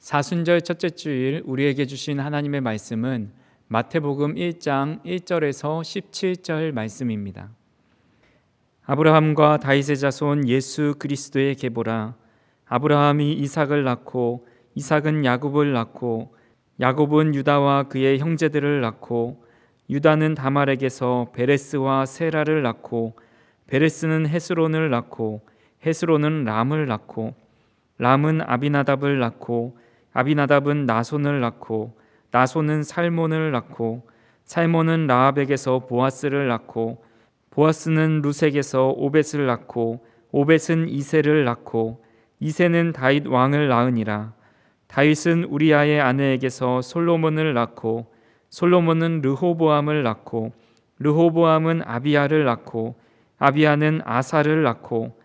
사순절 첫째 주일 우리에게 주신 하나님의 말씀은 마태복음 1장 1절에서 17절 말씀입니다. 아브라함과 다윗의 자손 예수 그리스도의 계보라. 아브라함이 이삭을 낳고 이삭은 야곱을 낳고 야곱은 유다와 그의 형제들을 낳고 유다는 다말에게서 베레스와 세라를 낳고 베레스는 헤스론을 낳고 헤스론은 람을 낳고 람은 아비나답을 낳고 아비나답은 나손을 낳고 나손은 살몬을 낳고 살몬은 라합에게서 보아스를 낳고 보아스는 루색에서 오벳을 낳고 오벳은 이새를 낳고 이새는 다윗 왕을 낳으니라. 다윗은 우리아의 아내에게서 솔로몬을 낳고 솔로몬은 르호보암을 낳고 르호보암은 아비야를 낳고 아비야는 아사를 낳고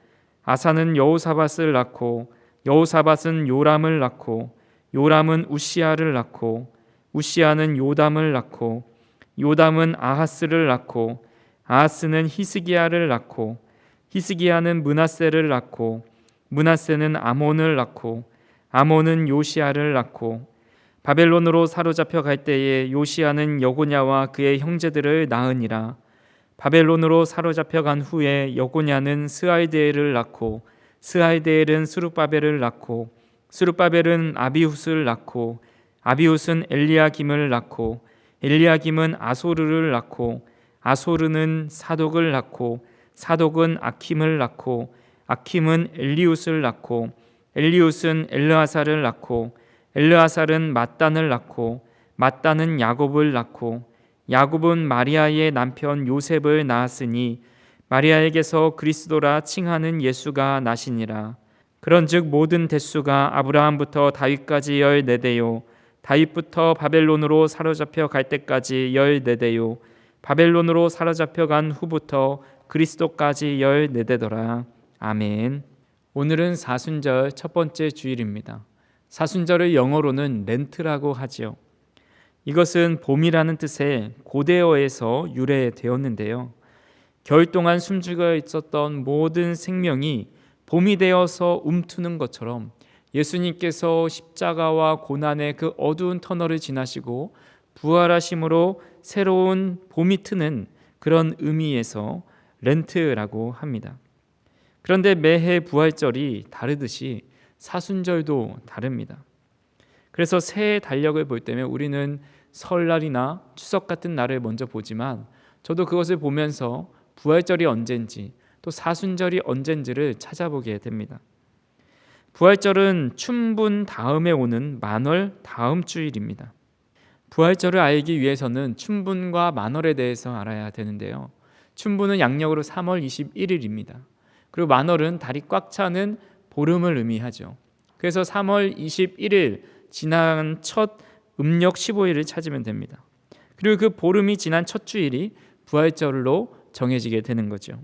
아사는 여호사밧을 낳고 여호사밧은 요람을 낳고 요람은 우시야를 낳고 우시야는 요담을 낳고 요담은 아하스를 낳고 아하스는 히스기야를 낳고 히스기야는 므낫세를 낳고 므낫세는 아몬을 낳고 아몬은 요시야를 낳고 바벨론으로 사로잡혀 갈 때에 요시야는 여고냐와 그의 형제들을 낳으니라. 바벨론으로 사로잡혀 간 후에 여고냐는 스알드엘을 낳고 스알드엘은 스룹바벨을 낳고 스룹바벨은 아비훗을 낳고 아비훗은 엘리야김을 낳고 엘리야김은 아소르를 낳고 아소르는 사독을 낳고 사독은 아킴을 낳고 아킴은 엘리웃을 낳고 엘리웃은 엘르아살을 낳고 엘르아살은 mat단을 낳고 mat단은 야곱을 낳고 야곱은 마리아의 남편 요셉을 낳았으니 마리아에게서 그리스도라 칭하는 예수가 나시니라. 그런즉 모든 대수가 아브라함부터 다윗까지 14대요 다윗부터 바벨론으로 사로잡혀 갈 때까지 14대요 바벨론으로 사로잡혀 간 후부터 그리스도까지 14대더라. 아멘. 오늘은 사순절 첫 번째 주일입니다. 사순절을 영어로는 렌트라고 하지요. 이것은 봄이라는 뜻의 고대어에서 유래되었는데요. 겨울 동안 숨죽어 있었던 모든 생명이 봄이 되어서 움트는 것처럼 예수님께서 십자가와 고난의 그 어두운 터널을 지나시고 부활하심으로 새로운 봄이 트는 그런 의미에서 렌트라고 합니다. 그런데 매해 부활절이 다르듯이 사순절도 다릅니다. 그래서 새해 달력을 볼 때면 우리는 설날이나 추석 같은 날을 먼저 보지만 저도 그것을 보면서 부활절이 언젠지 또 사순절이 언젠지를 찾아보게 됩니다. 부활절은 춘분 다음에 오는 만월 다음 주일입니다. 부활절을 알기 위해서는 춘분과 만월에 대해서 알아야 되는데요. 춘분은 양력으로 3월 21일입니다. 그리고 만월은 달이 꽉 차는 보름을 의미하죠. 그래서 3월 21일 지난 첫 음력 15일을 찾으면 됩니다. 그리고 그 보름이 지난 첫 주일이 부활절로 정해지게 되는 거죠.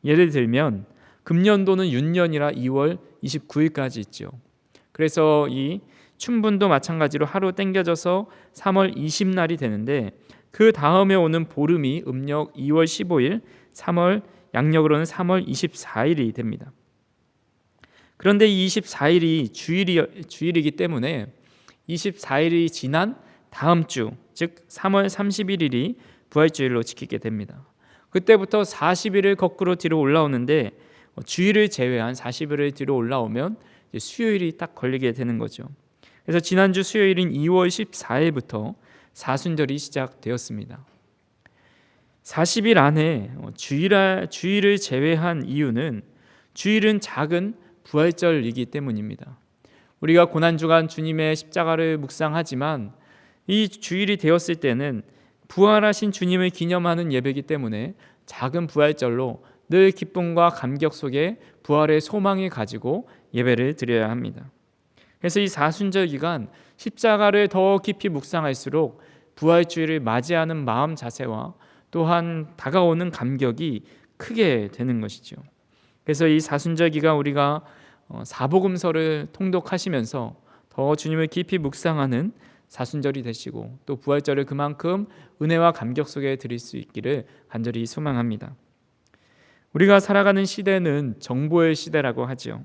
예를 들면 금년도는 윤년이라 2월 29일까지 있죠. 그래서 이 춘분도 마찬가지로 하루 땡겨져서 3월 20날이 되는데 그 다음에 오는 보름이 음력 2월 15일, 3월 양력으로는 3월 24일이 됩니다. 그런데 이 24일이 주일이기 때문에 24일이 지난 다음 주, 즉 3월 31일이 부활주일로 지키게 됩니다. 그때부터 40일을 거꾸로 뒤로 올라오는데 주일을 제외한 40일을 뒤로 올라오면 수요일이 딱 걸리게 되는 거죠. 그래서 지난주 수요일인 2월 14일부터 사순절이 시작되었습니다. 40일 안에 주일을 제외한 이유는 주일은 작은 부활절이기 때문입니다. 우리가 고난주간 주님의 십자가를 묵상하지만 이 주일이 되었을 때는 부활하신 주님을 기념하는 예배이기 때문에 작은 부활절로 늘 기쁨과 감격 속에 부활의 소망을 가지고 예배를 드려야 합니다. 그래서 이 사순절 기간 십자가를 더 깊이 묵상할수록 부활주일을 맞이하는 마음 자세와 또한 다가오는 감격이 크게 되는 것이죠. 그래서 이 사순절 기간 우리가 사복음서를 통독하시면서 더 주님을 깊이 묵상하는 사순절이 되시고 또 부활절을 그만큼 은혜와 감격 속에 드릴 수 있기를 간절히 소망합니다. 우리가 살아가는 시대는 정보의 시대라고 하죠.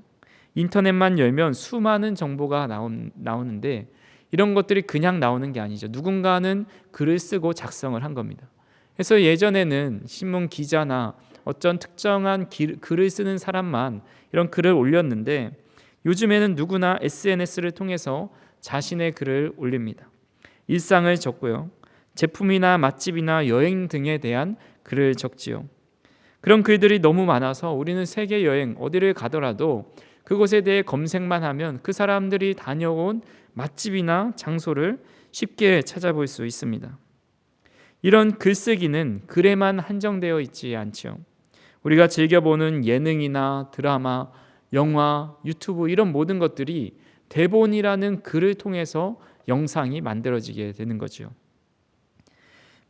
인터넷만 열면 수많은 정보가 나오는데 이런 것들이 그냥 나오는 게 아니죠. 누군가는 글을 쓰고 작성을 한 겁니다. 그래서 예전에는 신문 기자나 어떤 특정한 글을 쓰는 사람만 이런 글을 올렸는데 요즘에는 누구나 SNS를 통해서 자신의 글을 올립니다. 일상을 적고요. 제품이나 맛집이나 여행 등에 대한 글을 적지요. 그런 글들이 너무 많아서 우리는 세계 여행 어디를 가더라도 그곳에 대해 검색만 하면 그 사람들이 다녀온 맛집이나 장소를 쉽게 찾아볼 수 있습니다. 이런 글쓰기는 글에만 한정되어 있지 않죠. 우리가 즐겨보는 예능이나 드라마, 영화, 유튜브 이런 모든 것들이 대본이라는 글을 통해서 영상이 만들어지게 되는 거죠.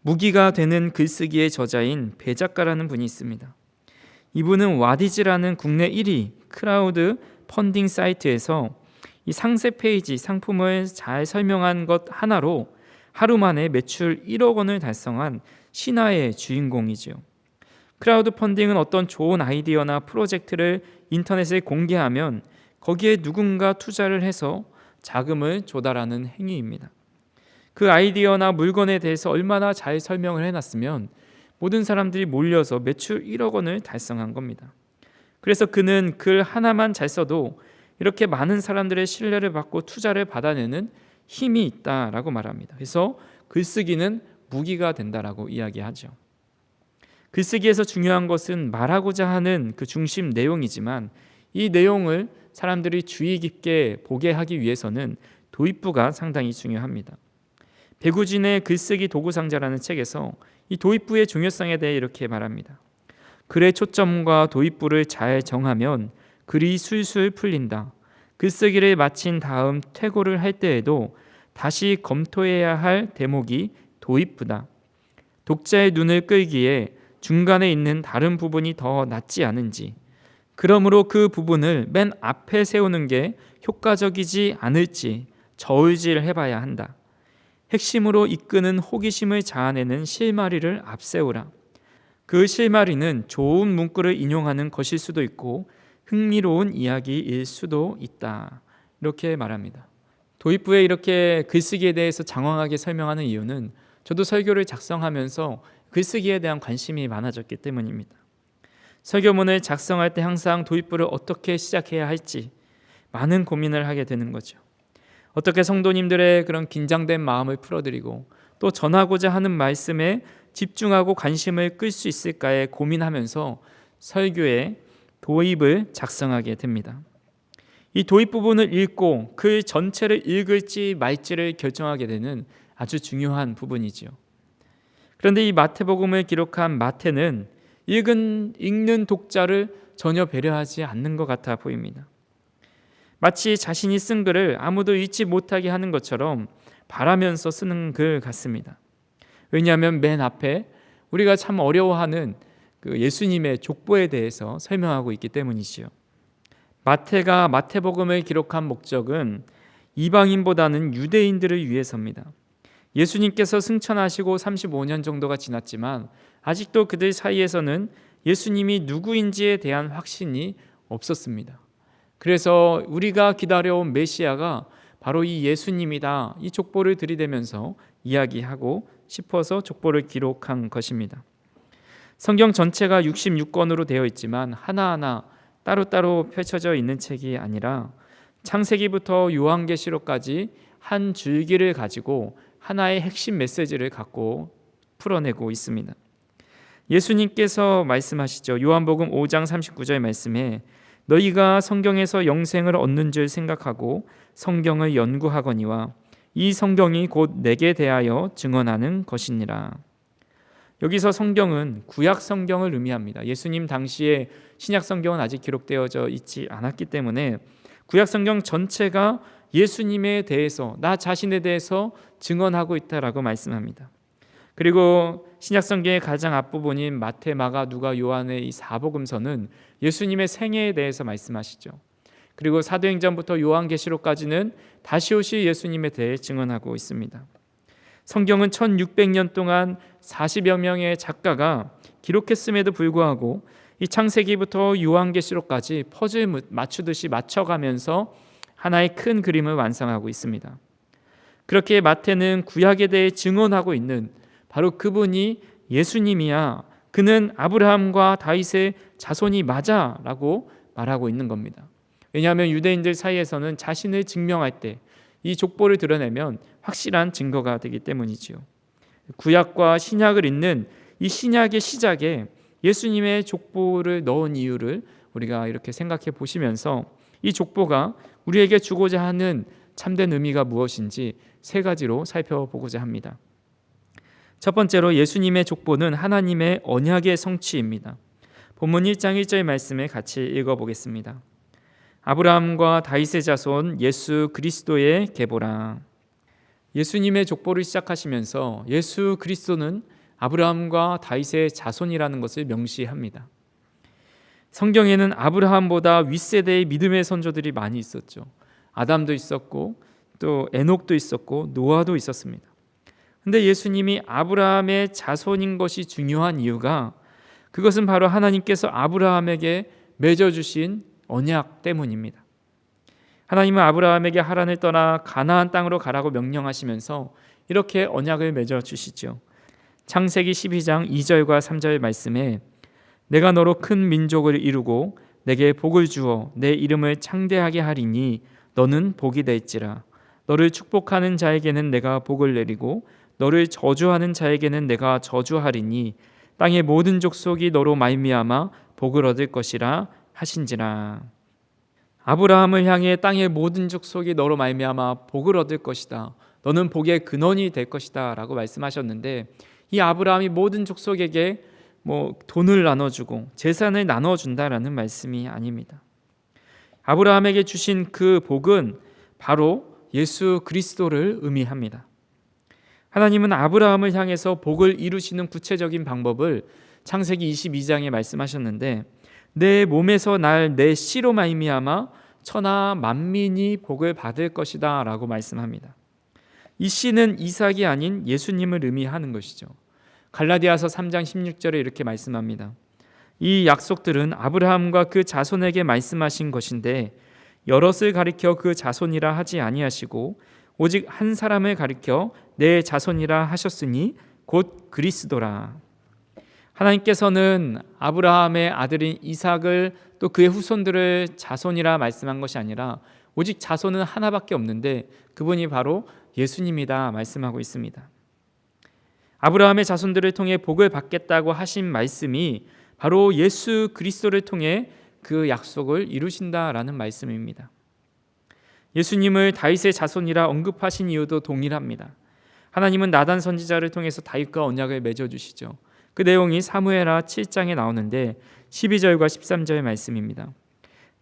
무기가 되는 글쓰기의 저자인 배 작가라는 분이 있습니다. 이분은 와디즈라는 국내 1위 크라우드 펀딩 사이트에서 이 상세 페이지 상품을 잘 설명한 것 하나로 하루 만에 매출 1억 원을 달성한 신화의 주인공이지요. 크라우드 펀딩은 어떤 좋은 아이디어나 프로젝트를 인터넷에 공개하면 거기에 누군가 투자를 해서 자금을 조달하는 행위입니다. 그 아이디어나 물건에 대해서 얼마나 잘 설명을 해놨으면 모든 사람들이 몰려서 매출 1억 원을 달성한 겁니다. 그래서 그는 글 하나만 잘 써도 이렇게 많은 사람들의 신뢰를 받고 투자를 받아내는 힘이 있다라고 말합니다. 그래서 글쓰기는 무기가 된다라고 이야기하죠. 글쓰기에서 중요한 것은 말하고자 하는 그 중심 내용이지만 이 내용을 사람들이 주의 깊게 보게 하기 위해서는 도입부가 상당히 중요합니다. 배구진의 글쓰기 도구상자라는 책에서 이 도입부의 중요성에 대해 이렇게 말합니다. 글의 초점과 도입부를 잘 정하면 글이 술술 풀린다. 글쓰기를 마친 다음 퇴고를 할 때에도 다시 검토해야 할 대목이 도입부다. 독자의 눈을 끌기에 중간에 있는 다른 부분이 더 낫지 않은지, 그러므로 그 부분을 맨 앞에 세우는 게 효과적이지 않을지 저울질을 해봐야 한다. 핵심으로 이끄는 호기심을 자아내는 실마리를 앞세우라. 그 실마리는 좋은 문구를 인용하는 것일 수도 있고 흥미로운 이야기일 수도 있다. 이렇게 말합니다. 도입부에 이렇게 글쓰기에 대해서 장황하게 설명하는 이유는 저도 설교를 작성하면서 글쓰기에 대한 관심이 많아졌기 때문입니다. 설교문을 작성할 때 항상 도입부를 어떻게 시작해야 할지 많은 고민을 하게 되는 거죠. 어떻게 성도님들의 그런 긴장된 마음을 풀어드리고 또 전하고자 하는 말씀에 집중하고 관심을 끌 수 있을까에 고민하면서 설교의 도입을 작성하게 됩니다. 이 도입 부분을 읽고 그 전체를 읽을지 말지를 결정하게 되는 아주 중요한 부분이지요. 그런데 이 마태복음을 기록한 마태는 읽는 독자를 전혀 배려하지 않는 것 같아 보입니다. 마치 자신이 쓴 글을 아무도 읽지 못하게 하는 것처럼 바라면서 쓰는 글 같습니다. 왜냐하면 맨 앞에 우리가 참 어려워하는 그 예수님의 족보에 대해서 설명하고 있기 때문이지요. 마태가 마태복음을 기록한 목적은 이방인보다는 유대인들을 위해서입니다. 예수님께서 승천하시고 35년 정도가 지났지만 아직도 그들 사이에서는 예수님이 누구인지에 대한 확신이 없었습니다. 그래서 우리가 기다려온 메시아가 바로 이 예수님이다. 이 족보를 들이대면서 이야기하고 싶어서 족보를 기록한 것입니다. 성경 전체가 66권으로 되어 있지만 하나하나 따로따로 펼쳐져 있는 책이 아니라 창세기부터 요한계시록까지 한 줄기를 가지고 하나의 핵심 메시지를 갖고 풀어내고 있습니다. 예수님께서 말씀하시죠. 요한복음 5장 39절 말씀에 너희가 성경에서 영생을 얻는 줄 생각하고 성경을 연구하거니와 이 성경이 곧 내게 대하여 증언하는 것이니라. 여기서 성경은 구약 성경을 의미합니다. 예수님 당시에 신약 성경은 아직 기록되어져 있지 않았기 때문에 구약 성경 전체가 예수님에 대해서 나 자신에 대해서 증언하고 있다라고 말씀합니다. 그리고 신약 성경의 가장 앞부분인 마태, 마가, 누가, 요한의 이 사복음서는 예수님의 생애에 대해서 말씀하시죠. 그리고 사도행전부터 요한계시록까지는 다시 오실 예수님에 대해 증언하고 있습니다. 성경은 1600년 동안 40여 명의 작가가 기록했음에도 불구하고 이 창세기부터 요한계시록까지 퍼즐 맞추듯이 맞춰가면서 하나의 큰 그림을 완성하고 있습니다. 그렇게 마태는 구약에 대해 증언하고 있는 바로 그분이 예수님이야, 그는 아브라함과 다윗의 자손이 맞아 라고 말하고 있는 겁니다. 왜냐하면 유대인들 사이에서는 자신을 증명할 때 이 족보를 드러내면 확실한 증거가 되기 때문이지요. 구약과 신약을 잇는 이 신약의 시작에 예수님의 족보를 넣은 이유를 우리가 이렇게 생각해 보시면서 이 족보가 우리에게 주고자 하는 참된 의미가 무엇인지 세 가지로 살펴보고자 합니다. 첫 번째로 예수님의 족보는 하나님의 언약의 성취입니다. 본문 1장 1절 말씀을 같이 읽어보겠습니다. 아브라함과 다윗의 자손 예수 그리스도의 계보라. 예수님의 족보를 시작하시면서 예수 그리스도는 아브라함과 다윗의 자손이라는 것을 명시합니다. 성경에는 아브라함보다 윗세대의 믿음의 선조들이 많이 있었죠. 아담도 있었고 또 에녹도 있었고 노아도 있었습니다. 근데 예수님이 아브라함의 자손인 것이 중요한 이유가 그것은 바로 하나님께서 아브라함에게 맺어주신 언약 때문입니다. 하나님은 아브라함에게 하란을 떠나 가나안 땅으로 가라고 명령하시면서 이렇게 언약을 맺어주시죠. 창세기 12장 2절과 3절 말씀에 내가 너로 큰 민족을 이루고 내게 복을 주어 내 이름을 창대하게 하리니 너는 복이 될지라. 너를 축복하는 자에게는 내가 복을 내리고 너를 저주하는 자에게는 내가 저주하리니 땅의 모든 족속이 너로 말미암아 복을 얻을 것이라 하신지라. 아브라함을 향해 땅의 모든 족속이 너로 말미암아 복을 얻을 것이다. 너는 복의 근원이 될 것이다 라고 말씀하셨는데 이 아브라함이 모든 족속에게 돈을 나눠주고 재산을 나눠준다라는 말씀이 아닙니다. 아브라함에게 주신 그 복은 바로 예수 그리스도를 의미합니다. 하나님은 아브라함을 향해서 복을 이루시는 구체적인 방법을 창세기 22장에 말씀하셨는데 내 몸에서 날 내 씨로 말미암아 천하 만민이 복을 받을 것이다 라고 말씀합니다. 이 씨는 이삭이 아닌 예수님을 의미하는 것이죠. 갈라디아서 3장 16절에 이렇게 말씀합니다. 이 약속들은 아브라함과 그 자손에게 말씀하신 것인데 여럿을 가리켜 그 자손이라 하지 아니하시고 오직 한 사람을 가리켜 내 자손이라 하셨으니 곧 그리스도라. 하나님께서는 아브라함의 아들인 이삭을 또 그의 후손들을 자손이라 말씀한 것이 아니라 오직 자손은 하나밖에 없는데 그분이 바로 예수님이다 말씀하고 있습니다. 아브라함의 자손들을 통해 복을 받겠다고 하신 말씀이 바로 예수 그리스도를 통해 그 약속을 이루신다라는 말씀입니다. 예수님을 다윗의 자손이라 언급하신 이유도 동일합니다. 하나님은 나단 선지자를 통해서 다윗과 언약을 맺어주시죠. 그 내용이 사무엘하 7장에 나오는데 12절과 13절 말씀입니다.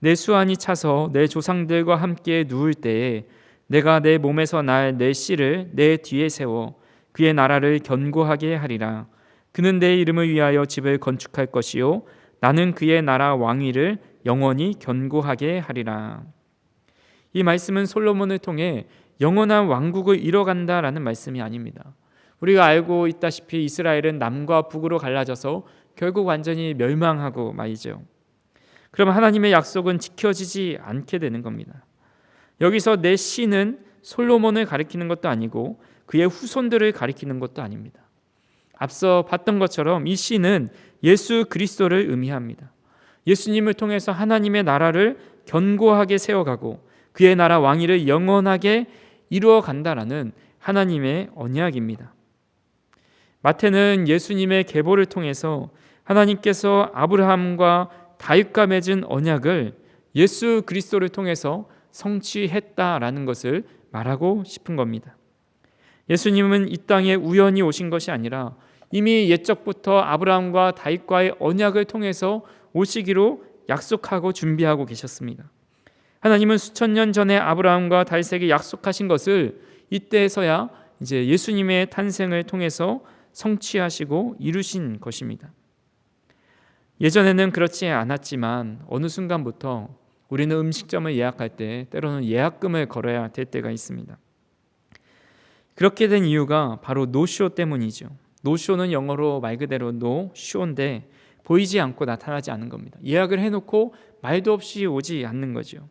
내 수완이 차서 내 조상들과 함께 누울 때에 내가 내 몸에서 날 내 씨를 내 뒤에 세워 그의 나라를 견고하게 하리라. 그는 내 이름을 위하여 집을 건축할 것이요 나는 그의 나라 왕위를 영원히 견고하게 하리라. 이 말씀은 솔로몬을 통해 영원한 왕국을 이뤄간다라는 말씀이 아닙니다. 우리가 알고 있다시피 이스라엘은 남과 북으로 갈라져서 결국 완전히 멸망하고 말이죠. 그럼 하나님의 약속은 지켜지지 않게 되는 겁니다. 여기서 내 씨는 솔로몬을 가리키는 것도 아니고 그의 후손들을 가리키는 것도 아닙니다. 앞서 봤던 것처럼 이 씨는 예수 그리스도를 의미합니다. 예수님을 통해서 하나님의 나라를 견고하게 세워가고 그의 나라 왕위를 영원하게 이루어 간다라는 하나님의 언약입니다. 마태는 예수님의 계보를 통해서 하나님께서 아브라함과 다윗과 맺은 언약을 예수 그리스도를 통해서 성취했다라는 것을 말하고 싶은 겁니다. 예수님은 이 땅에 우연히 오신 것이 아니라 이미 옛적부터 아브라함과 다윗과의 언약을 통해서 오시기로 약속하고 준비하고 계셨습니다. 하나님은 수천 년 전에 아브라함과 다윗에게 약속하신 것을 이때에서야 이제 예수님의 탄생을 통해서 성취하시고 이루신 것입니다. 예전에는 그렇지 않았지만 어느 순간부터 우리는 음식점을 예약할 때 때로는 예약금을 걸어야 될 때가 있습니다. 그렇게 된 이유가 바로 노쇼 때문이죠. 노쇼는 영어로 말 그대로 노쇼인데 보이지 않고 나타나지 않은 겁니다. 예약을 해놓고 말도 없이 오지 않는 거죠.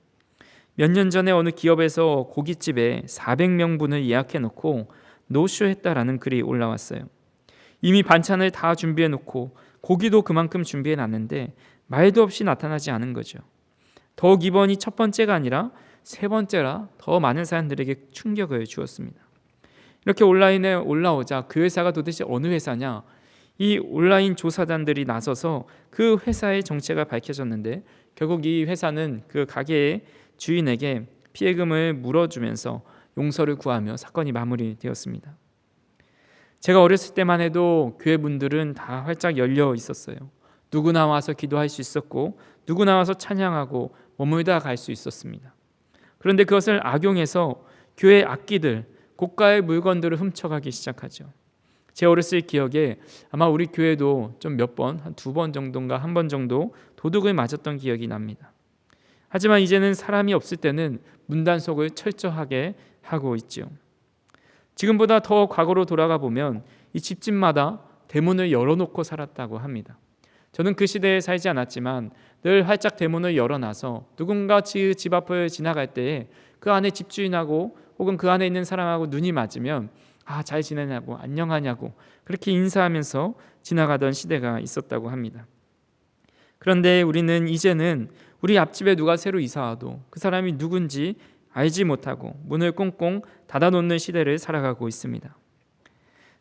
몇 년 전에 어느 기업에서 고깃집에 400명분을 예약해놓고 노쇼했다라는 글이 올라왔어요. 이미 반찬을 다 준비해놓고 고기도 그만큼 준비해놨는데 말도 없이 나타나지 않은 거죠. 더욱 이번이 첫 번째가 아니라 세 번째라 더 많은 사람들에게 충격을 주었습니다. 이렇게 온라인에 올라오자 그 회사가 도대체 어느 회사냐, 이 온라인 조사단들이 나서서 그 회사의 정체가 밝혀졌는데 결국 이 회사는 그 가게의 주인에게 피해금을 물어주면서 용서를 구하며 사건이 마무리되었습니다. 제가 어렸을 때만 해도 교회 문들은 다 활짝 열려 있었어요. 누구나 와서 기도할 수 있었고 누구나 와서 찬양하고 머물다 갈 수 있었습니다. 그런데 그것을 악용해서 교회 악기들, 고가의 물건들을 훔쳐가기 시작하죠. 제 어렸을 기억에 아마 우리 교회도 좀 몇 번, 한 2번 정도인가 1번 정도 도둑을 맞았던 기억이 납니다. 하지만 이제는 사람이 없을 때는 문단속을 철저하게 하고 있죠. 지금보다 더 과거로 돌아가 보면 이 집집마다 대문을 열어놓고 살았다고 합니다. 저는 그 시대에 살지 않았지만 늘 활짝 대문을 열어놔서 누군가 집 앞을 지나갈 때에 그 안에 집주인하고 혹은 그 안에 있는 사람하고 눈이 맞으면 잘 지내냐고 안녕하냐고 그렇게 인사하면서 지나가던 시대가 있었다고 합니다. 그런데 우리는 이제는 우리 앞집에 누가 새로 이사와도 그 사람이 누군지 알지 못하고 문을 꽁꽁 닫아놓는 시대를 살아가고 있습니다.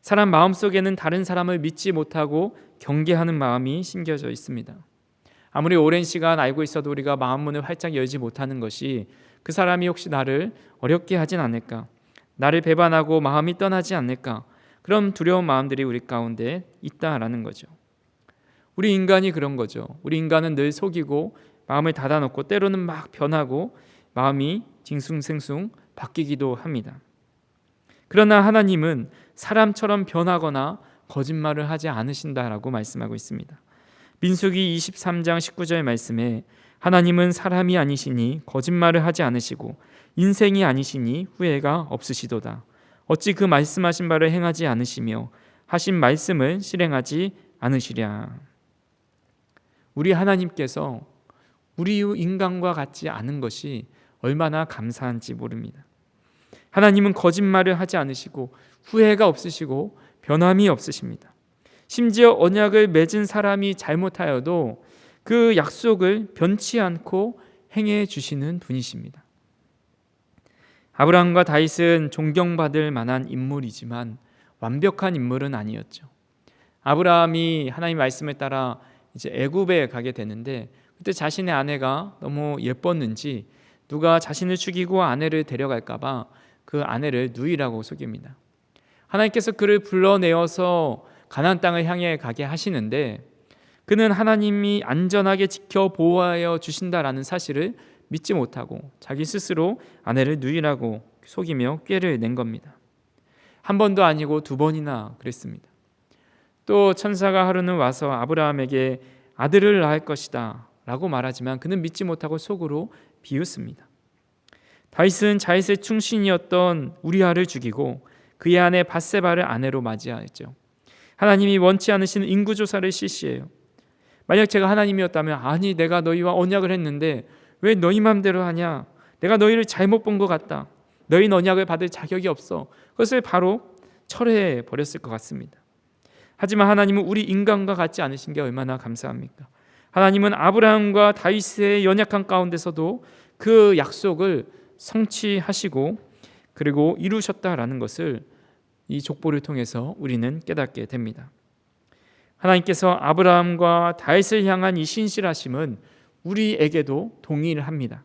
사람 마음속에는 다른 사람을 믿지 못하고 경계하는 마음이 심겨져 있습니다. 아무리 오랜 시간 알고 있어도 우리가 마음 문을 활짝 열지 못하는 것이 그 사람이 혹시 나를 어렵게 하진 않을까, 나를 배반하고 마음이 떠나지 않을까, 그런 두려운 마음들이 우리 가운데 있다라는 거죠. 우리 인간이 그런 거죠. 우리 인간은 늘 속이고 마음을 닫아놓고 때로는 막 변하고 마음이 징숭생숭 바뀌기도 합니다. 그러나 하나님은 사람처럼 변하거나 거짓말을 하지 않으신다라고 말씀하고 있습니다. 민수기 23장 19절 말씀에 하나님은 사람이 아니시니 거짓말을 하지 않으시고 인생이 아니시니 후회가 없으시도다. 어찌 그 말씀하신 바를 행하지 않으시며 하신 말씀을 실행하지 않으시랴. 우리 하나님께서 우리 인간과 같지 않은 것이 얼마나 감사한지 모릅니다. 하나님은 거짓말을 하지 않으시고 후회가 없으시고 변함이 없으십니다. 심지어 언약을 맺은 사람이 잘못하여도 그 약속을 변치 않고 행해 주시는 분이십니다. 아브라함과 다윗은 존경받을 만한 인물이지만 완벽한 인물은 아니었죠. 아브라함이 하나님 말씀에 따라 이제 애굽에 가게 되는데 그때 자신의 아내가 너무 예뻤는지 누가 자신을 죽이고 아내를 데려갈까 봐 그 아내를 누이라고 속입니다. 하나님께서 그를 불러내어서 가나안 땅을 향해 가게 하시는데 그는 하나님이 안전하게 지켜 보호하여 주신다라는 사실을 믿지 못하고 자기 스스로 아내를 누이라고 속이며 꾀를 낸 겁니다. 한 번도 아니고 2번이나 그랬습니다. 또 천사가 하루는 와서 아브라함에게 아들을 낳을 것이다 라고 말하지만 그는 믿지 못하고 속으로 비웃습니다. 다윗은 자윗의 충신이었던 우리아를 죽이고 그의 아내 밧세바를 아내로 맞이하였죠. 하나님이 원치 않으시는 인구조사를 실시해요. 만약 제가 하나님이었다면 아니 내가 너희와 언약을 했는데 왜 너희 맘대로 하냐, 내가 너희를 잘못 본 것 같다, 너희는 언약을 받을 자격이 없어, 그것을 바로 철회해 버렸을 것 같습니다. 하지만 하나님은 우리 인간과 같지 않으신 게 얼마나 감사합니까? 하나님은 아브라함과 다윗의 연약한 가운데서도 그 약속을 성취하시고 그리고 이루셨다라는 것을 이 족보를 통해서 우리는 깨닫게 됩니다. 하나님께서 아브라함과 다윗을 향한 이 신실하심은 우리에게도 동일합니다.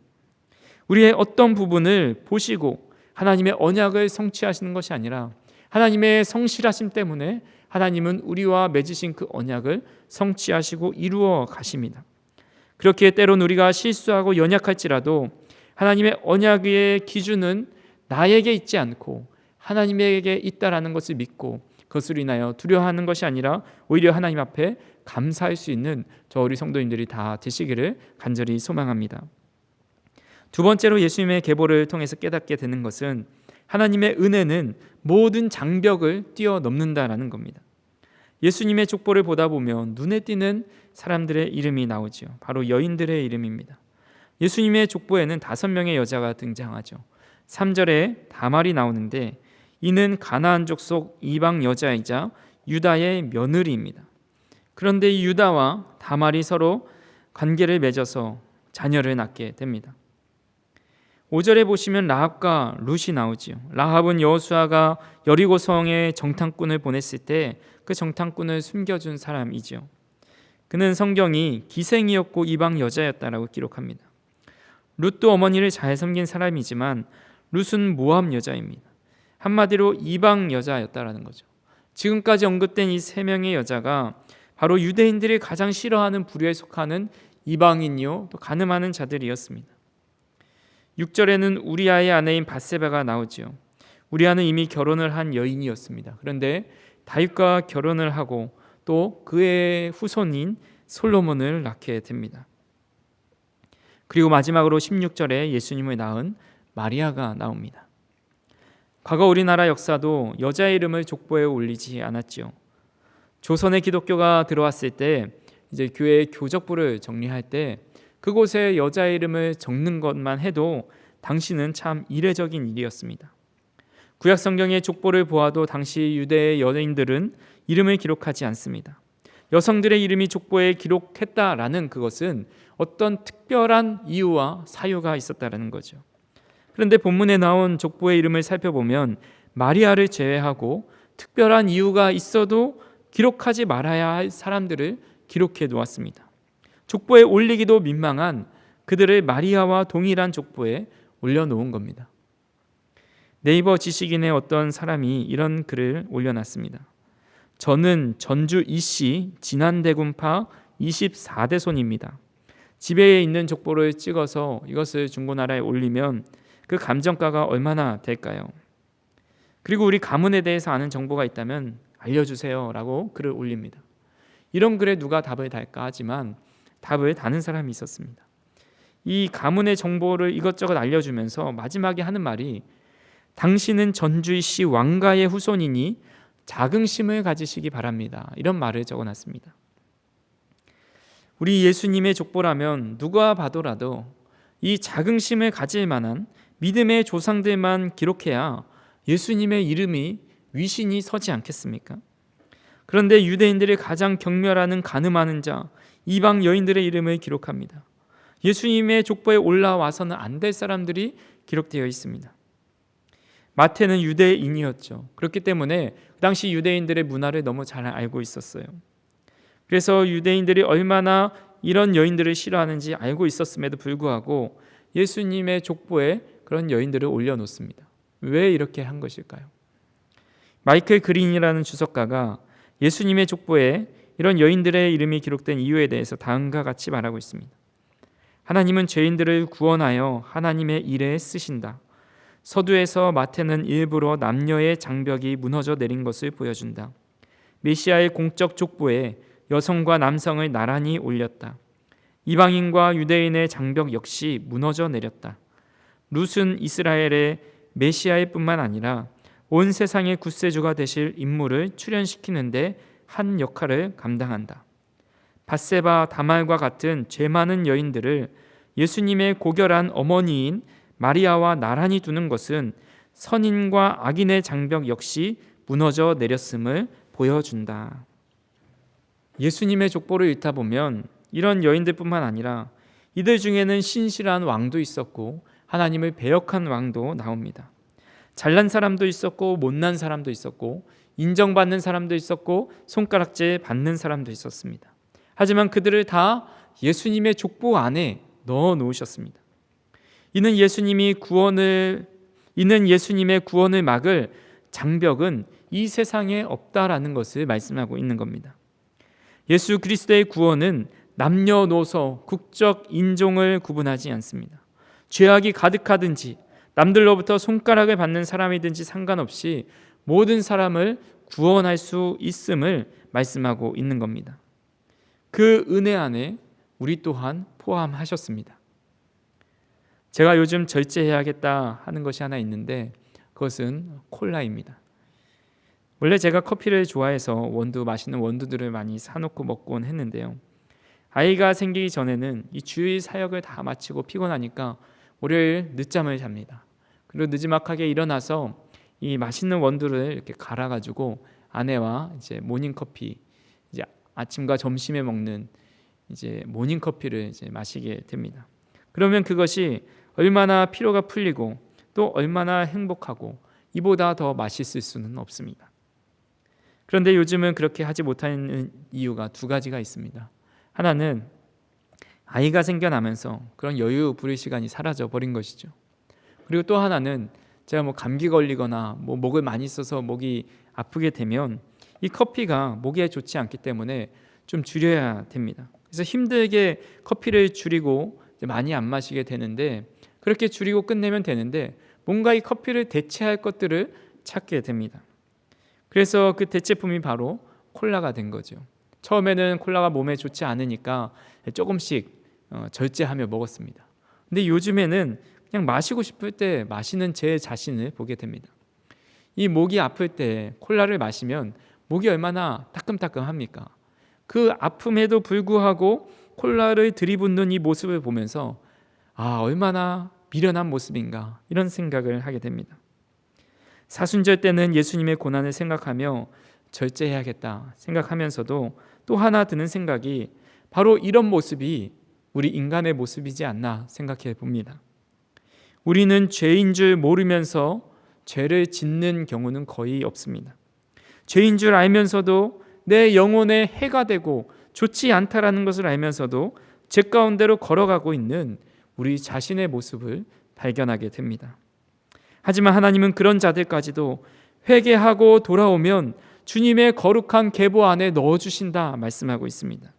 우리의 어떤 부분을 보시고 하나님의 언약을 성취하시는 것이 아니라 하나님의 성실하심 때문에 하나님은 우리와 맺으신 그 언약을 성취하시고 이루어 가십니다. 그렇게 때론 우리가 실수하고 연약할지라도 하나님의 언약의 기준은 나에게 있지 않고 하나님에게 있다라는 것을 믿고 그것을 인하여 두려워하는 것이 아니라 오히려 하나님 앞에 감사할 수 있는 저 우리 성도님들이 다 되시기를 간절히 소망합니다. 두 번째로 예수님의 계보를 통해서 깨닫게 되는 것은 하나님의 은혜는 모든 장벽을 뛰어넘는다라는 겁니다. 예수님의 족보를 보다 보면 눈에 띄는 사람들의 이름이 나오죠. 바로 여인들의 이름입니다. 예수님의 족보에는 5명의 여자가 등장하죠. 3절에 다말이 나오는데 이는 가나안 족속 이방 여자이자 유다의 며느리입니다. 그런데 이 유다와 다말이 서로 관계를 맺어서 자녀를 낳게 됩니다. 5절에 보시면 라합과 룻이 나오지요. 라합은 여호수아가 여리고 성에 정탐꾼을 보냈을 때 그 정탐꾼을 숨겨준 사람이지요. 그는 성경이 기생이었고 이방 여자였다라고 기록합니다. 룻도 어머니를 잘 섬긴 사람이지만 룻은 모압 여자입니다. 한마디로 이방 여자였다라는 거죠. 지금까지 언급된 이 3명의 여자가 바로 유대인들이 가장 싫어하는 부류에 속하는 이방인이요 또 간음하는 자들이었습니다. 6절에는 우리아의 아내인 밧세바가 나오지요. 우리아는 이미 결혼을 한 여인이었습니다. 그런데 다윗과 결혼을 하고 또 그의 후손인 솔로몬을 낳게 됩니다. 그리고 마지막으로 16절에 예수님을 낳은 마리아가 나옵니다. 과거 우리나라 역사도 여자의 이름을 족보에 올리지 않았지요. 조선의 기독교가 들어왔을 때 이제 교회의 교적부를 정리할 때 그곳에 여자의 이름을 적는 것만 해도 당시는 참 이례적인 일이었습니다. 구약 성경의 족보를 보아도 당시 유대의 여인들은 이름을 기록하지 않습니다. 여성들의 이름이 족보에 기록했다라는 그것은 어떤 특별한 이유와 사유가 있었다라는 거죠. 그런데 본문에 나온 족보의 이름을 살펴보면 마리아를 제외하고 특별한 이유가 있어도 기록하지 말아야 할 사람들을 기록해 놓았습니다. 족보에 올리기도 민망한 그들을 마리아와 동일한 족보에 올려놓은 겁니다. 네이버 지식인의 어떤 사람이 이런 글을 올려놨습니다. 저는 전주 이씨 진안대군파 24대손입니다. 집에 있는 족보를 찍어서 이것을 중고나라에 올리면 그 감정가가 얼마나 될까요? 그리고 우리 가문에 대해서 아는 정보가 있다면 알려주세요 라고 글을 올립니다. 이런 글에 누가 답을 달까 하지만 답을 다는 사람이 있었습니다. 이 가문의 정보를 이것저것 알려주면서 마지막에 하는 말이 당신은 전주이씨 왕가의 후손이니 자긍심을 가지시기 바랍니다. 이런 말을 적어놨습니다. 우리 예수님의 족보라면 누가 봐도라도 이 자긍심을 가질 만한 믿음의 조상들만 기록해야 예수님의 이름이 위신이 서지 않겠습니까? 그런데 유대인들이 가장 경멸하는 간음하는 자 이방 여인들의 이름을 기록합니다. 예수님의 족보에 올라와서는 안 될 사람들이 기록되어 있습니다. 마태는 유대인이었죠. 그렇기 때문에 그 당시 유대인들의 문화를 너무 잘 알고 있었어요. 그래서 유대인들이 얼마나 이런 여인들을 싫어하는지 알고 있었음에도 불구하고 예수님의 족보에 그런 여인들을 올려놓습니다. 왜 이렇게 한 것일까요? 마이클 그린이라는 주석가가 예수님의 족보에 이런 여인들의 이름이 기록된 이유에 대해서 다음과 같이 말하고 있습니다. 하나님은 죄인들을 구원하여 하나님의 일에 쓰신다. 서두에서 마태는 일부러 남녀의 장벽이 무너져 내린 것을 보여준다. 메시아의 공적 족보에 여성과 남성을 나란히 올렸다. 이방인과 유대인의 장벽 역시 무너져 내렸다. 룻은 이스라엘의 메시아의 뿐만 아니라 온 세상의 구세주가 되실 인물을 출현시키는데 한 역할을 감당한다. 밧세바, 다말과 같은 죄 많은 여인들을 예수님의 고결한 어머니인 마리아와 나란히 두는 것은 선인과 악인의 장벽 역시 무너져 내렸음을 보여준다. 예수님의 족보를 읽다 보면 이런 여인들뿐만 아니라 이들 중에는 신실한 왕도 있었고 하나님을 배역한 왕도 나옵니다. 잘난 사람도 있었고 못난 사람도 있었고 인정받는 사람도 있었고 손가락질 받는 사람도 있었습니다. 하지만 그들을 다 예수님의 족보 안에 넣어 놓으셨습니다. 이는 예수님의 구원을 막을 장벽은 이 세상에 없다라는 것을 말씀하고 있는 겁니다. 예수 그리스도의 구원은 남녀노소, 국적, 인종을 구분하지 않습니다. 죄악이 가득하든지 남들로부터 손가락을 받는 사람이든지 상관없이 모든 사람을 구원할 수 있음을 말씀하고 있는 겁니다. 그 은혜 안에 우리 또한 포함하셨습니다. 제가 요즘 절제해야겠다 하는 것이 하나 있는데 그것은 콜라입니다. 원래 제가 커피를 좋아해서 맛있는 원두들을 많이 사놓고 먹곤 했는데요. 아이가 생기기 전에는 이 주일 사역을 다 마치고 피곤하니까 월요일 늦잠을 잡니다. 그리고 느지막하게 일어나서 이 맛있는 원두를 이렇게 갈아가지고 아내와 이제 모닝커피, 이제 아침과 점심에 먹는 이제 모닝커피를 이제 마시게 됩니다. 그러면 그것이 얼마나 피로가 풀리고 또 얼마나 행복하고 이보다 더 맛있을 수는 없습니다. 그런데 요즘은 그렇게 하지 못하는 이유가 두 가지가 있습니다. 하나는 아이가 생겨나면서 그런 여유 부릴 시간이 사라져 버린 것이죠. 그리고 또 하나는 제가 감기 걸리거나 목을 많이 써서 목이 아프게 되면 이 커피가 목에 좋지 않기 때문에 좀 줄여야 됩니다. 그래서 힘들게 커피를 줄이고 많이 안 마시게 되는데, 그렇게 줄이고 끝내면 되는데 뭔가 이 커피를 대체할 것들을 찾게 됩니다. 그래서 그 대체품이 바로 콜라가 된 거죠. 처음에는 콜라가 몸에 좋지 않으니까 조금씩 절제하며 먹었습니다. 근데 요즘에는 그냥 마시고 싶을 때 마시는 제 자신을 보게 됩니다. 이 목이 아플 때 콜라를 마시면 목이 얼마나 따끔따끔합니까? 그 아픔에도 불구하고 콜라를 들이붓는 이 모습을 보면서 얼마나 미련한 모습인가, 이런 생각을 하게 됩니다. 사순절 때는 예수님의 고난을 생각하며 절제해야겠다 생각하면서도 또 하나 드는 생각이 바로 이런 모습이 우리 인간의 모습이지 않나 생각해 봅니다. 우리는 죄인 줄 모르면서 죄를 짓는 경우는 거의 없습니다. 죄인 줄 알면서도 내 영혼에 해가 되고 좋지 않다라는 것을 알면서도 죄 가운데로 걸어가고 있는 우리 자신의 모습을 발견하게 됩니다. 하지만 하나님은 그런 자들까지도 회개하고 돌아오면 주님의 거룩한 계보 안에 넣어주신다 말씀하고 있습니다.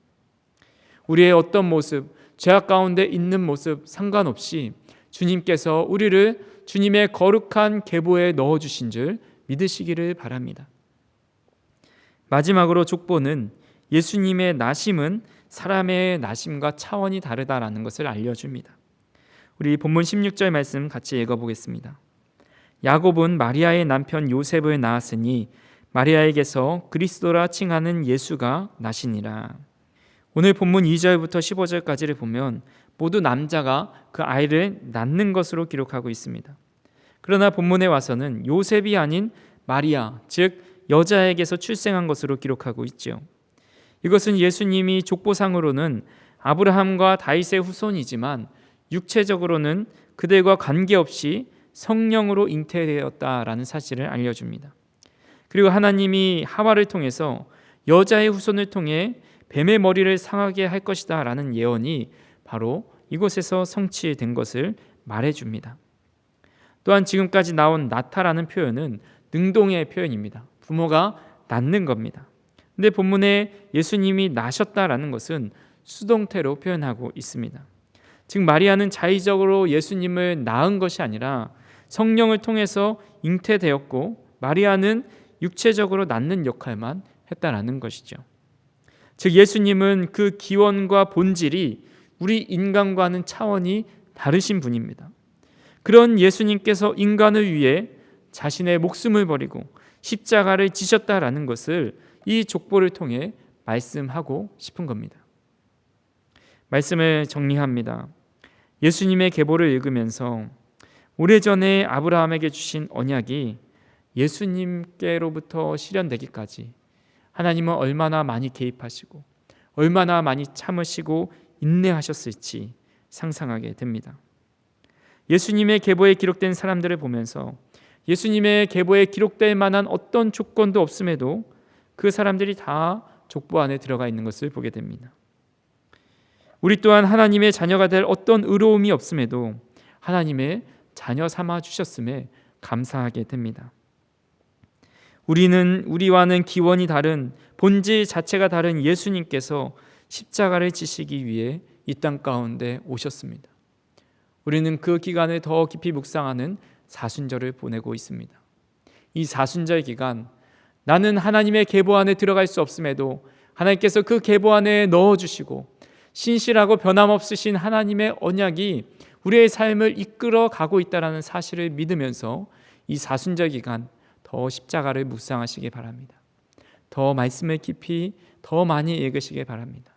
우리의 어떤 모습, 죄악 가운데 있는 모습 상관없이 주님께서 우리를 주님의 거룩한 계보에 넣어주신 줄 믿으시기를 바랍니다. 마지막으로 족보는 예수님의 나심은 사람의 나심과 차원이 다르다라는 것을 알려줍니다. 우리 본문 16절 말씀 같이 읽어보겠습니다. 야곱은 마리아의 남편 요셉을 낳았으니 마리아에게서 그리스도라 칭하는 예수가 나시니라. 오늘 본문 2절부터 15절까지를 보면 모두 남자가 그 아이를 낳는 것으로 기록하고 있습니다. 그러나 본문에 와서는 요셉이 아닌 마리아, 즉 여자에게서 출생한 것으로 기록하고 있죠. 이것은 예수님이 족보상으로는 아브라함과 다윗의 후손이지만 육체적으로는 그들과 관계없이 성령으로 잉태되었다라는 사실을 알려줍니다. 그리고 하나님이 하와를 통해서 여자의 후손을 통해 뱀의 머리를 상하게 할 것이다 라는 예언이 바로 이곳에서 성취된 것을 말해줍니다. 또한 지금까지 나온 낳다라는 표현은 능동의 표현입니다. 부모가 낳는 겁니다. 근데 본문에 예수님이 나셨다라는 것은 수동태로 표현하고 있습니다. 즉 마리아는 자의적으로 예수님을 낳은 것이 아니라 성령을 통해서 잉태되었고 마리아는 육체적으로 낳는 역할만 했다라는 것이죠. 즉 예수님은 그 기원과 본질이 우리 인간과는 차원이 다르신 분입니다. 그런 예수님께서 인간을 위해 자신의 목숨을 버리고 십자가를 지셨다라는 것을 이 족보를 통해 말씀하고 싶은 겁니다. 말씀을 정리합니다. 예수님의 계보를 읽으면서 오래전에 아브라함에게 주신 언약이 예수님께로부터 실현되기까지 하나님은 얼마나 많이 개입하시고 얼마나 많이 참으시고 인내하셨을지 상상하게 됩니다. 예수님의 계보에 기록된 사람들을 보면서 예수님의 계보에 기록될 만한 어떤 조건도 없음에도 그 사람들이 다 족보 안에 들어가 있는 것을 보게 됩니다. 우리 또한 하나님의 자녀가 될 어떤 의로움이 없음에도 하나님의 자녀 삼아 주셨음에 감사하게 됩니다. 우리와는 기원이 다른 본질 자체가 다른 예수님께서 십자가를 지시기 위해 이 땅 가운데 오셨습니다. 우리는 그 기간을 더 깊이 묵상하는 사순절을 보내고 있습니다. 이 사순절 기간, 나는 하나님의 계보 안에 들어갈 수 없음에도 하나님께서 그 계보 안에 넣어주시고 신실하고 변함없으신 하나님의 언약이 우리의 삶을 이끌어 가고 있다는 사실을 믿으면서 이 사순절 기간 더 더 십자가를 묵상하시기 바랍니다. 더 말씀을 깊이 더 많이 읽으시기 바랍니다.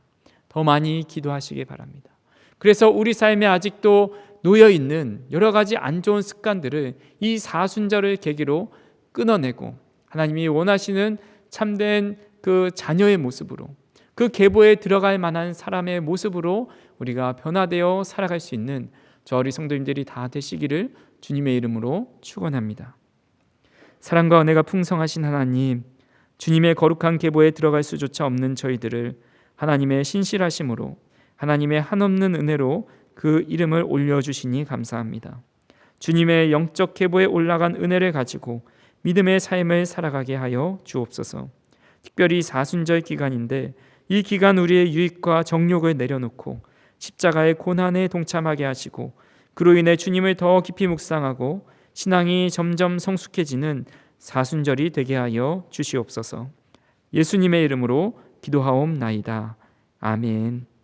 더 많이 기도하시기 바랍니다. 그래서 우리 삶에 아직도 놓여있는 여러 가지 안 좋은 습관들을 이 사순절을 계기로 끊어내고 하나님이 원하시는 참된 그 자녀의 모습으로, 그 계보에 들어갈 만한 사람의 모습으로 우리가 변화되어 살아갈 수 있는 저 우리 성도님들이 다 되시기를 주님의 이름으로 축원합니다. 사랑과 은혜가 풍성하신 하나님, 주님의 거룩한 계보에 들어갈 수조차 없는 저희들을 하나님의 신실하심으로, 하나님의 한없는 은혜로 그 이름을 올려주시니 감사합니다. 주님의 영적 계보에 올라간 은혜를 가지고 믿음의 삶을 살아가게 하여 주옵소서. 특별히 사순절 기간인데 이 기간 우리의 유익과 정욕을 내려놓고 십자가의 고난에 동참하게 하시고 그로 인해 주님을 더 깊이 묵상하고 신앙이 점점 성숙해지는 사순절이 되게 하여 주시옵소서. 예수님의 이름으로 기도하옵나이다. 아멘.